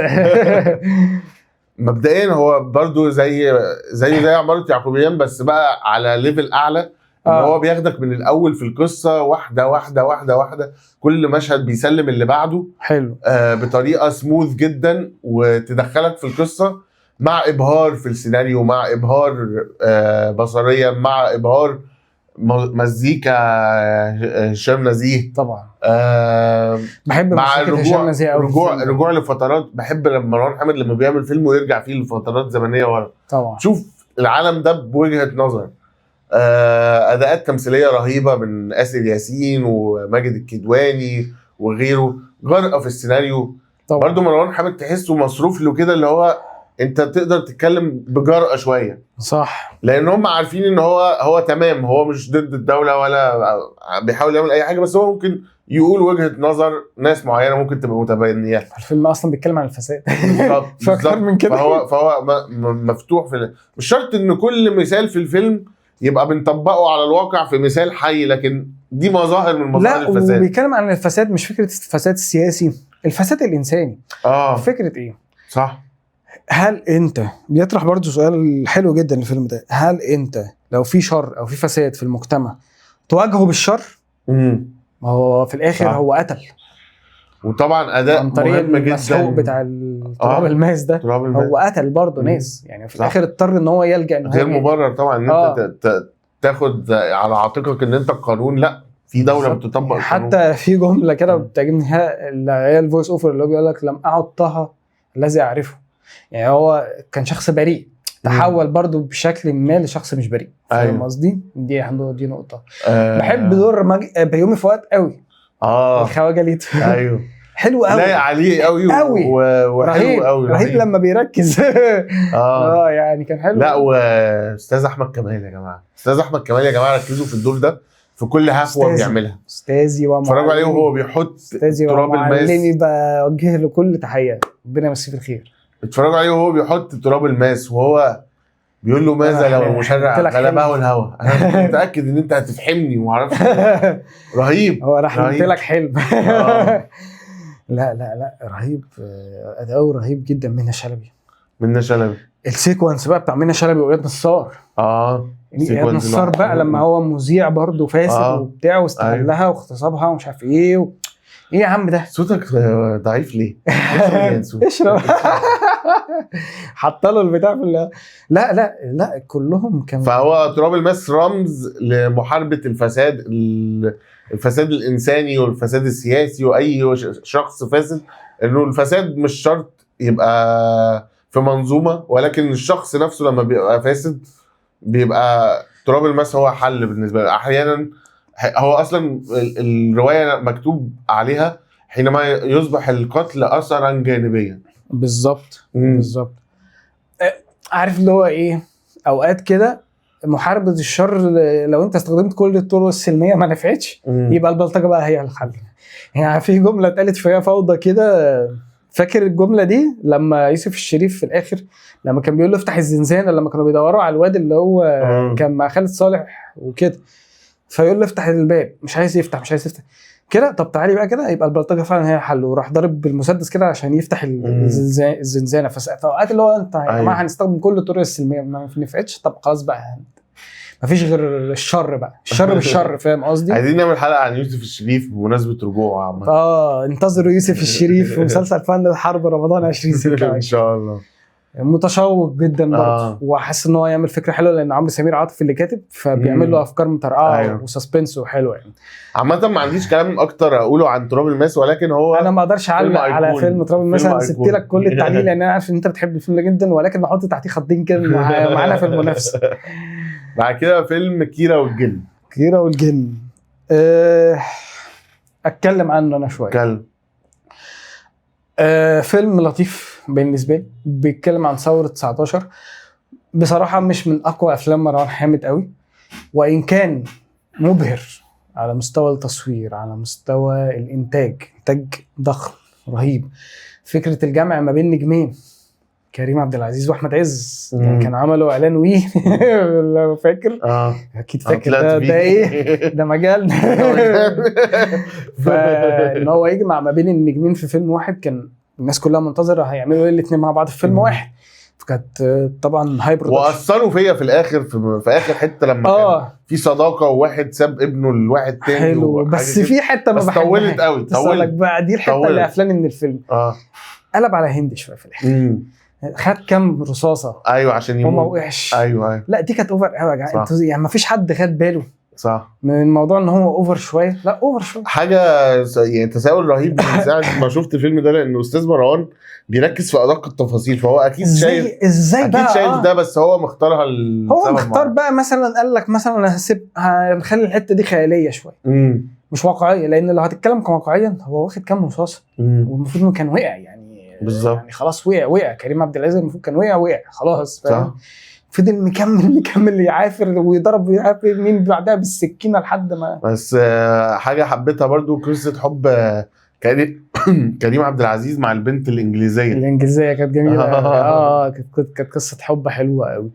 مبدئيا هو برضو زي عمارة يعقوبيان، بس بقى على ليفل اعلى. ان هو بياخدك من الاول في القصه واحده واحده واحده واحده، كل مشهد بيسلم اللي بعده. حلو. بطريقه سموث جدا، وتدخلك في القصه مع ابهار في السيناريو، مع ابهار بصريا، مع ابهار مزيكا هشام نزيه طبعا. بحب مع رجوع لفترات. بحب لما مروان حامد لما بيعمل فيلم ويرجع فيه لفترات زمنيه ورا، طبعا شوف العالم ده بوجهه نظر. اداءات تمثيليه رهيبه من آسر ياسين وماجد الكدواني وغيره، جرأة في السيناريو. برضو مروان حامد تحسه مصروف له كده، اللي هو انت تقدر تتكلم بجرأة شويه. صح، لان هم عارفين ان هو تمام، هو مش ضد الدوله ولا بيحاول يعمل اي حاجه، بس هو ممكن يقول وجهه نظر ناس معينه ممكن تبقى متبنيه. الفيلم اصلا بيتكلم عن الفساد. فاكتر من كده. فهو مفتوح مش شرط ان كل مثال في الفيلم يبقى بنطبقه على الواقع في مثال حي، لكن دي مظاهر من مظاهر الفساد. لا، وبيتكلم عن الفساد مش فكره الفساد السياسي، الفساد الانساني. فكره ايه؟ صح. هل انت بيطرح برضو سؤال حلو جدا الفيلم ده، هل انت لو في شر او في فساد في المجتمع تواجهه بالشر؟ ما هو في الاخر هو قتل، وطبعا اداء مهم جدا بتاع تراب الماس ده. هو قتل برضو ناس يعني، في الاخر اضطر ان هو يلجأ ان هو غير مبرر طبعا ان انت تاخد على عاتقك ان انت القانون. لا، في دوله بتطبق حتى في جمله كده بتعجبني، هي الفويس اوفر اللي هو بيقول لك لم اعد طه الذي اعرفه. يعني هو كان شخص بريء تحول برضو بشكل ما لشخص مش بريء. فاهم قصدي؟ دي نقطه. بحب دور بيومي فؤاد قوي. الخواجه ليتو. ايوه حلو قوي، لايق عليه قوي وحلو قوي، رهيب لما بيركز. يعني كان حلو. لا، واستاذ احمد كمال يا جماعه، ركزوا في الدور ده. في كل هفوه أستاذي. بيعملها. استاذي ومعلمي، اتفرجوا عليه وهو بيحط استاذي تراب ومعلمي، الماس. بوجه له كل تحيه، ربنا يمسيه في الخير. اتفرجوا عليه وهو بيحط تراب الماس وهو بيقول له ماذا لو المشرع قلت لك غلبه الهوى. انا متاكد ان انت هتفحمني ومعرفش. رهيب. هو راح قلت رهيب. لك حلم. آه. لا رهيب، اداؤه رهيب جدا. منة شلبي، منة شلبي. السيكونس بقى بتاع منة شلبي واياد نصار. اياد سيكونس نصار بقى لما هو مذيع برضه فاسد وبتاع واستغلها واغتصبها ومش عارف ايه ايه يا عم ده؟ صوتك ضعيف ليه؟ اشرب. حط له البتاع في لا كلهم كانوا. فهو تراب الماس رمز لمحاربه الفساد، الفساد الانساني والفساد السياسي واي شخص فاسد. انه الفساد مش شرط يبقى في منظومه، ولكن الشخص نفسه لما بيبقى فاسد بيبقى تراب الماس هو حل بالنسبه له. احيانا هو اصلا الروايه مكتوب عليها حينما يصبح القتل اثرا جانبيا. بالظبط. عارف اللي هو ايه، اوقات كده محاربه الشر لو انت استخدمت كل الطرق السلميه ما نفعتش، يبقى البلطجه بقى هي الحل. يعني في جمله اتقالت فيها فوضى كده، فاكر الجمله دي لما يوسف الشريف في الاخر لما كان بيقول له افتح الزنزانه، لما كانوا بيدوروا على الواد اللي هو كان مع خالد صالح وكده، فيقول له افتح الباب، مش عايز يفتح كده. طب تعالي بقى كده، يبقى البلطجه فعلا هي الحل، وراح ضارب بالمسدس كده عشان يفتح الزنزانه. فاوقات اللي هو انت يا جماعه هنستخدم كل الطرق السلميه ما نفعتش، طب خلاص بقى مفيش غير الشر بقى، الشر بالشر. فاهم قصدي؟ عايزين نعمل حلقه عن يوسف الشريف بمناسبه رجوعه عامه. انتظروا يوسف الشريف في مسلسل فن الحرب رمضان 2026 ان شاء الله. متشوق جدا برضه، وحاسس ان هو يعمل فكره حلوه لان عمرو سمير عاطف اللي كاتب، فبيعمل له افكار مترقعه وسسبنس وحلوه يعني. عامه ما عنديش كلام اكتر اقوله عن تراب الماس، ولكن هو انا ما اقدرش اعلق على فيلم تراب الماس. انا سبت لك كل التعليل لان انا عارف ان انت بتحب الفيلم ده جدا، ولكن بحط تحتيه خطين كده معانا في المنافسه. بعد كده فيلم كيرة والجن. اتكلم عنه انا شويه. فيلم لطيف بالنسبه لي، بيتكلم عن ثوره 19. بصراحه مش من اقوى افلام مروان حامد قوي، وان كان مبهر على مستوى التصوير، على مستوى الانتاج ضخم رهيب. فكره الجمع ما بين نجمين، كريم عبد العزيز واحمد عز، يعني كان عملوا اعلان وي لو فاكر. اكيد فاكر. ده ايه ده مجال. فان هو يجمع ما بين النجمين في فيلم واحد، كان الناس كلها منتظره هيعملوا ايه الاثنين مع بعض في فيلم واحد. فكانت طبعا هاي برودكشن. واثروا فيا في الاخر في اخر حته لما كان في صداقه وواحد ساب ابنه لواحد تاني. حلو، بس في حته ما بحبهاش. طولت قوي. طولت بقى، دي الحته اللي قفلاني من الفيلم. قلب على هندي شويه في الاخر. خد كام رصاصه عشان يموت وما وقعش. ايوه لا دي كانت اوفر قوي يا جماعه. يعني ما فيش حد خد باله من الموضوع ان هو اوفر شويه. لا اوفر شويه حاجه يعني تساؤل رهيب من ساعه ما شفت الفيلم ده، لان استاذ مروان بيركز في ادق التفاصيل، فهو اكيد شايف اكيد شايف ده، بس هو مختارها. هو مختار بقى مثلا قال لك مثلا هنخلي الحته دي خياليه شويه، مش واقعيه، لان لو هتتكلم كواقعيا هو واخد كام رصاصه والمفروض انه كان وقع يعني بالظبط. يعني خلاص وقع كريم عبد العزيز، المفروض كان وقع خلاص. فضل مكمل يعافر ويضرب ويعافر مين بعدها بالسكينه لحد ما. بس حاجه حبيتها برضو قصه حب كريم عبد العزيز مع البنت الانجليزيه كانت جميله. كانت قصه حب حلوه قوي،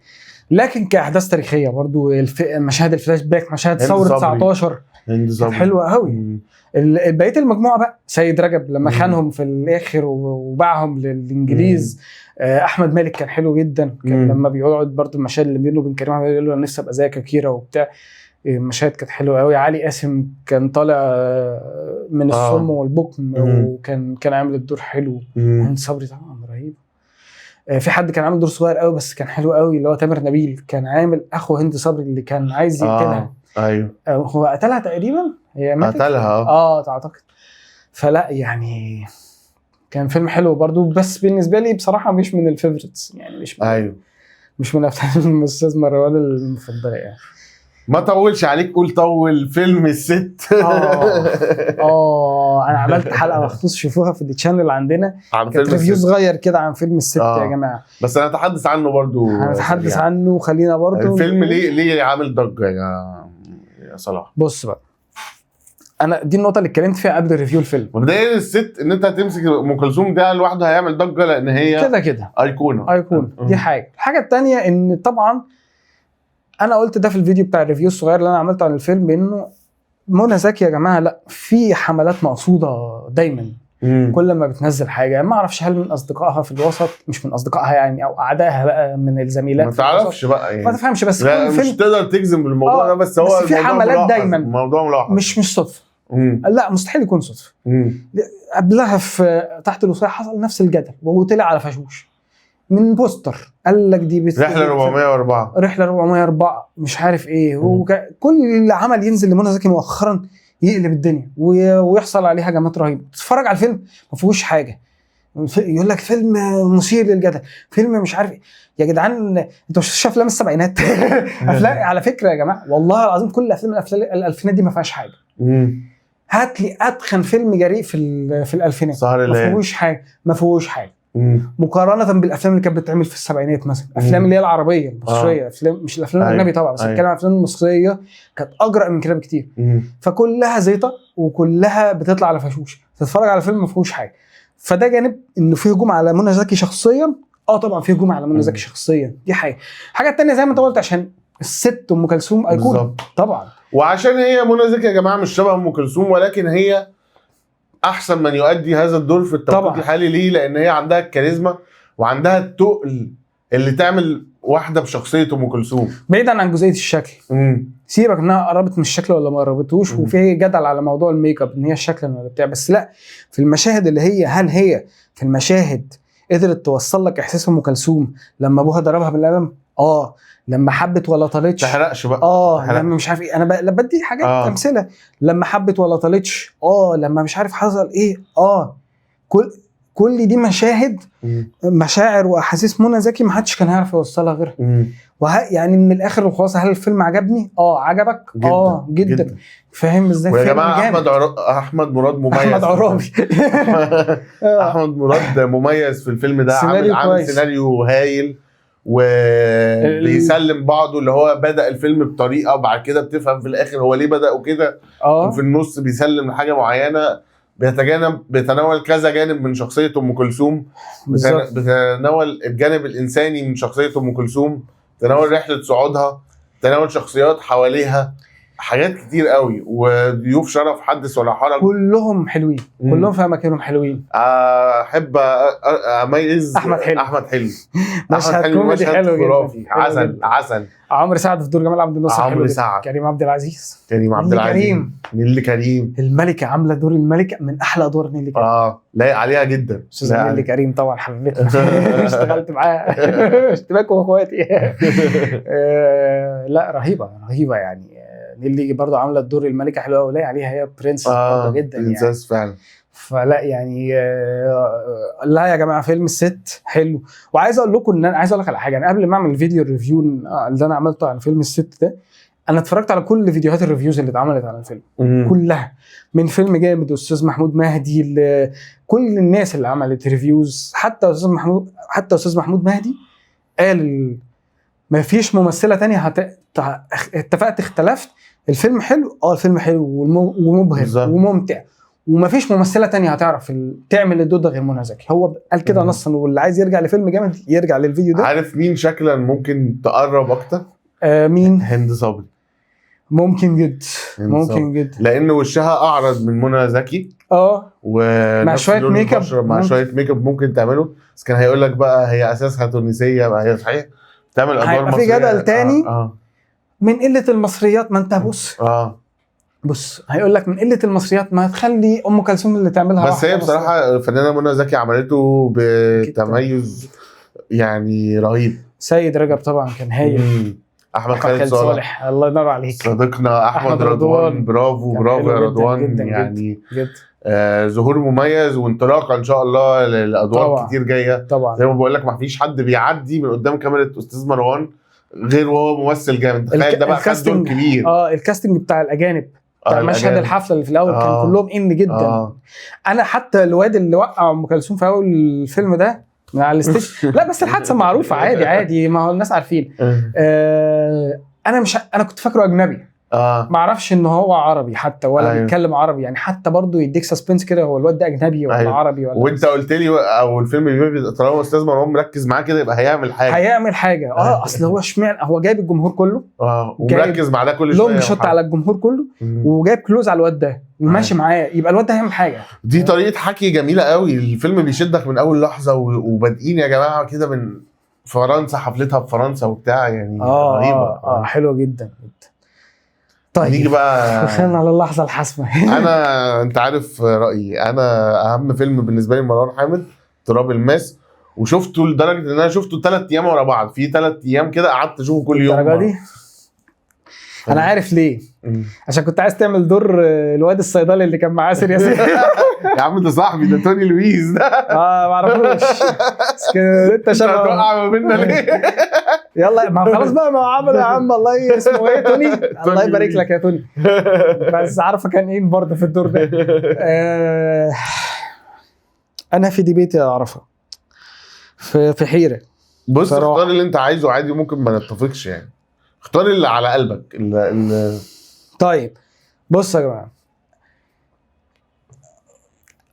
لكن كاحداث تاريخيه برضو مشاهد الفلاش باك، مشاهد ثوره 19 كانت حلوه قوي. بقيه المجموعه بقى سيد رجب لما خانهم في الاخر وباعهم للانجليز. احمد مالك كان حلو جدا، كان لما بيقعد برضو المشاهد اللي بينه وبين كريم عبد العزيز يقول له انا نفسي ابقى زيك يا كيرة وبتاع. المشاهد كانت حلوه قوي. علي قاسم كان طالع من الصم والبكم وكان عامل الدور حلو. هند صبري طبعا رهيب. في حد كان عامل دور صغير قوي بس كان حلو قوي، اللي هو تامر نبيل، كان عامل اخو هند صبري اللي كان عايز يقتلها. ايوه هو قتلها تقريبا، هي ماتت. قتلها اعتقد. فلا يعني كان فيلم حلو برضو، بس بالنسبه لي بصراحه مش من الفيفوريتس يعني، مش من افلام الاستاذ مروان المفضله يعني. ما طولش عليك، قول طول فيلم الست. انا عملت حلقه مخصوص شوفوها في التشانل عندنا، كانت ريفيو صغير كده عن فيلم الست يا جماعه، بس انا هتحدث عنه برضو. هنتحدث عنه، خلينا برضو الفيلم ليه عامل ضجه يا جماعه؟ يا صلاح؟ بص بقى، انا دي النقطه اللي اتكلمت فيها قبل ريفيو الفيلم. مبدئيا الست ان انت هتمسك ام كلثوم ده لوحده هيعمل ضجه، لان هي كده كده ايقونه. دي حاجه. الحاجه الثانيه ان طبعا انا قلت ده في الفيديو بتاع الريفيو الصغير اللي انا عملته عن الفيلم، انه منى زكي يا جماعه لا، في حملات مقصوده دايما. كل ما بتنزل حاجه ما اعرفش هل من اصدقائها في الوسط، مش من اصدقائها يعني، او اعدائها بقى من الزميلات ما تعرفش بقى يعني، ما تفهمش، بس لا كل مش فيلم تقدر تجزم بالموضوع ده، بس هو بس في الموضوع حملات ملاحظ. دايما، الموضوع ملاحظ، مش صدفه. لا مستحيل يكون صدفه. قبلها في تحت الوصاية حصل نفس الجدل، وهو طلع على فشوش من بوستر قال لك دي رحله 404 رحله 404 مش عارف ايه. كل عمل ينزل لمنى زكي مؤخرا يقلب الدنيا ويحصل عليه هجمات رهيبه. تتفرج على الفيلم ما فيهوش حاجه، يقول لك فيلم مثير للجدل، فيلم مش عارف ايه. يا جدعان انتوا مش شايف افلام السبعينات؟ افلام على فكره يا جماعه والله العظيم كل افلام الالفينات دي ما فيهاش حاجه. هات لي اتخن فيلم جريء في الالفينات ما فيهوش حاجه، ما فيهوش حاجه مقارنه بالافلام اللي كانت بتتعمل في السبعينات مثلا. افلام اللي هي العربيه المصريه، افلام مش الافلام الاجنبي طبعا، بس بتكلم عن الافلام المصريه كانت اجرأ من كده بكتير. فكلها زيطه وكلها بتطلع على فشوش. تتفرج على فيلم ما فيهوش حاجه. فده جانب انه فيه هجوم على منى زكي شخصيا. طبعا فيه هجوم على منى زكي شخصيا، دي حاجه. الحاجه الثانيه زي ما انت قلت عشان الست ام كلثوم ايقونه طبعا، وعشان هي منى زكي يا جماعه مش شبه ام كلثوم، ولكن هي احسن من يؤدي هذا الدور في التوقيت الحالي. ليه؟ لان هي عندها الكاريزما وعندها التقل اللي تعمل واحده بشخصيه ام كلثوم، بعيدا عن جزئيه الشكل. سيبك انها قربت من الشكل ولا ما قربتوش، وفي جدل على موضوع الميك اب ان هي الشكل ولا بتاع، بس لا في المشاهد اللي هي، هل هي في المشاهد قدرت توصل لك احساس ام كلثوم لما ابوها ضربها بالقلم؟ لما حبت ولا طالتش، تحرقش بقى تحرق. لما مش عارف ايه، انا بدي حاجات امثله. لما حبت ولا طالتش، لما مش عارف حصل ايه، كل دي مشاهد مشاعر واحاسيس منى زكي ما حدش كان هيعرف يوصلها غيرها. يعني من الاخر الخلاصه، هل الفيلم عجبني؟ عجبك؟ جدا. فاهم ازاي؟ ويا جماعه احمد مراد مميز. احمد عرابي احمد مراد مميز في الفيلم ده، عامل سيناريو هايل، وبيسلم بعضه اللي هو بدأ الفيلم بطريقه وبعد كده بتفهم في الاخر هو ليه بدأوا كده. وفي النص بيسلم لحاجه معينه، بيتناول كذا جانب من شخصيه ام كلثوم، بيتناول الجانب الانساني من شخصيه ام كلثوم، تناول رحله صعودها، تناول شخصيات حواليها، حاجات كتير قوي، وضيوف شرف حدث ولا حرج، كلهم حلوين. كلهم في اماكنهم حلوين. احب اميز احمد حلمي مشهد كوميدي حلو جدا، عسل. عمرو سعد في دور جمال عبد الناصر عمرو سعد، كريم عبد العزيز، نيللي كريم. الملكه عامله دور الملكه من احلى ادوار نيللي كريم. لايق عليها جدا. نيللي كريم طبعا حبيتها. اشتغلت معاها اشتباك واخواتي. لا رهيبه يعني. نيللي برضه عامله دور الملكه حلوه ولايق عليها، هي برنس جدا يعني. برنسس فعلا. فلا يعني لا يا جماعه فيلم الست حلو. وعايز اقول لكم ان انا عايز اقول لك على حاجه. انا قبل ما اعمل الفيديو الريفيو اللي انا عملته عن فيلم الست ده، انا اتفرجت على كل فيديوهات الريفيوز اللي اتعملت على الفيلم كلها، من فيلم جامد استاذ محمود مهدي، كل الناس اللي عملت ريفيوز، حتى استاذ محمود مهدي قال ما فيش ممثله تانية اتفقت اختلفت، الفيلم حلو. الفيلم حلو ومبهر وممتع، ومفيش ممثله تانية هتعرف تعمل الدور ده غير منى زكي. هو قال كده نصا، واللي عايز يرجع لفيلم جامد يرجع للفيديو ده. عارف مين شكلا ممكن تقرب اكتر؟ مين؟ هند صبري. ممكن جدا لان وشها اعرض من منى زكي. مع شويه ميك اب، ممكن تعمله، بس كان هيقول لك بقى هي اساسها تونسيه بقى، هي صحيح تعمل ادوار مصريه. في جدل تاني من قله المصريات. ما انت بص هيقول لك من قله المصريات ما تخلي ام كلثوم اللي تعملها. بس هي بصراحه الفنانه منى زكي عملته بتميز يعني رهيب. سيد رجب طبعا كان هايل. احمد خالد صالح الله ينور عليك. صديقنا احمد رضوان. برافو يا رضوان. جداً يعني ظهور مميز وانطلاقه ان شاء الله لادوار كتير جايه. طبعا زي ما بقول لك ما فيش حد بيعدي من قدام كاميرا استاذ مروان غير وهو ممثل جامد. تخيل ده بقى خد دور كبير. الكاستنج بتاع الاجانب، بتاع مشهد الحفله اللي في الاول كان كلهم جدا. انا حتى الواد اللي وقع ام كلثوم في اول الفيلم ده من على الستيج لا بس الحادثه معروفه عادي ما هو الناس عارفين. انا كنت فاكره اجنبي، ما اعرفش ان هو عربي حتى ولا أيوه. بيتكلم عربي يعني، حتى برضه يديك سسبنس كده، هو الواد ده اجنبي ولا أيوه. عربي ولا وانت قلت لي او الفيلم بيبقى طالما استاذ مروان مركز معاه كده يبقى هيعمل حاجه. هيعمل حاجه. اصل هو اشمعنى هو جايب الجمهور كله، ومركز مع ده كل شويه، لونج شوت على الجمهور كله، وجايب كلوز على الواد ده وماشي معاه، يبقى الواد ده هيعمل حاجه. دي طريقه حكي جميله قوي، الفيلم بيشدك من اول لحظه، وبادئين يا جماعه كده من فرنسا، حفلتها في فرنسا وبتاع يعني. رهيبه. حلوه جدا جدا. طيب نيجي بقى دخلنا على اللحظه الحاسمه. انت عارف رايي، انا اهم فيلم بالنسبه لي مروان حامد تراب الماس، وشفته لدرجه ان انا شفته 3 ايام ورا بعض، في 3 ايام كده قعدت اشوفه كل يوم. الدرجه دي انا عارف ليه، عشان كنت عايز تعمل دور الواد الصيدلي اللي كان معاه آسر ياسين. يا عم ده صاحبي، ده توني لويز ده. ما اعرفوش بس انت شبه هتوقع ما بيننا ليه؟ يلا ما خلاص بقى، ما عمل يا عم الله اسمه ايه، توني. الله يبارك لك يا توني. بس عارفه كان ايه برضه في الدور ده. انا في ديبيتي اعرفها في حيره. بص اختار اللي انت عايزه عادي، ممكن ما نتفقش يعني، اختار اللي على قلبك طيب بص يا جماعه،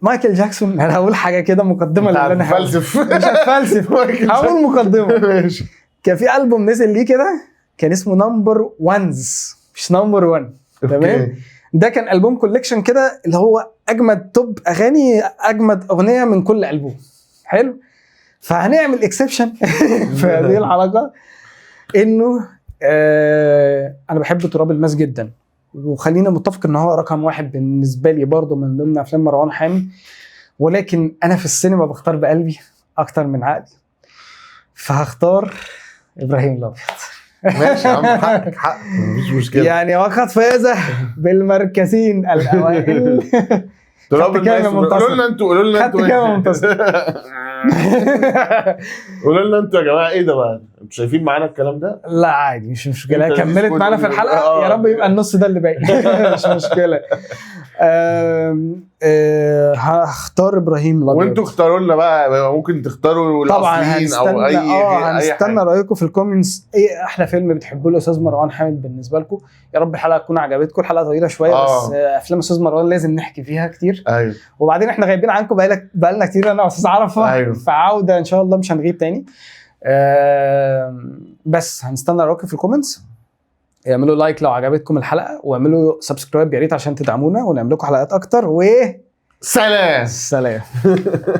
مايكل جاكسون، انا هقول حاجه كده مقدمه اللي انا هفلسف. مش هفلسف، هقول مقدمه. ماشي. كان في ألبوم نزل ليه كده كان اسمه نمبر وانز، مش نمبر 1. تمام. ده كان ألبوم كوليكشن كده، اللي هو اجمد توب اغاني، اجمد اغنيه من كل ألبوم. حلو. فهنعمل اكسبشن في هذه الحلقه، انه انا بحب تراب الماس جدا، وخلينا متفق ان هو رقم 1 بالنسبه لي برضو من ضمن افلام مروان حامد، ولكن انا في السينما بختار بقلبي اكتر من عقلي، فهختار ابراهيم الابيض. ماشي يا عم، حق مفيش مشكله يعني وقد فاز بالمركزين الاوائل. تراب الماس. قولوا لنا انتوا قولوا لنا انتوا يا جماعه ايه ده بقى، انتوا شايفين معانا الكلام ده؟ لا عادي مش مشكله، كملت معانا في الحلقه. يا رب يبقى النص ده اللي باقي. مش مشكله. هختار ابراهيم الابيض. وانتوا اختاروا لنا بقى، ممكن تختاروا طبعا الاصليين او اي هنستنى رايكم في الكومنتس. ايه احلى فيلم بتحبوه لاستاذ مروان حامد بالنسبه لكم؟ يا رب الحلقه تكون عجبتكم. الحلقه طويله شويه بس افلام استاذ مروان لازم نحكي فيها كتير. ايوه. وبعدين احنا غايبين عنكم بقالنا كتير، انا واستاذ عرفه. أيوه. فعوده ان شاء الله مش هنغيب تاني. بس هنستنى رايكم في الكومنتس. اعملوا لايك لو عجبتكم الحلقه، واعملوا سبسكرايب يا ريت عشان تدعمونا ونعمل لكم حلقات اكتر. سلام.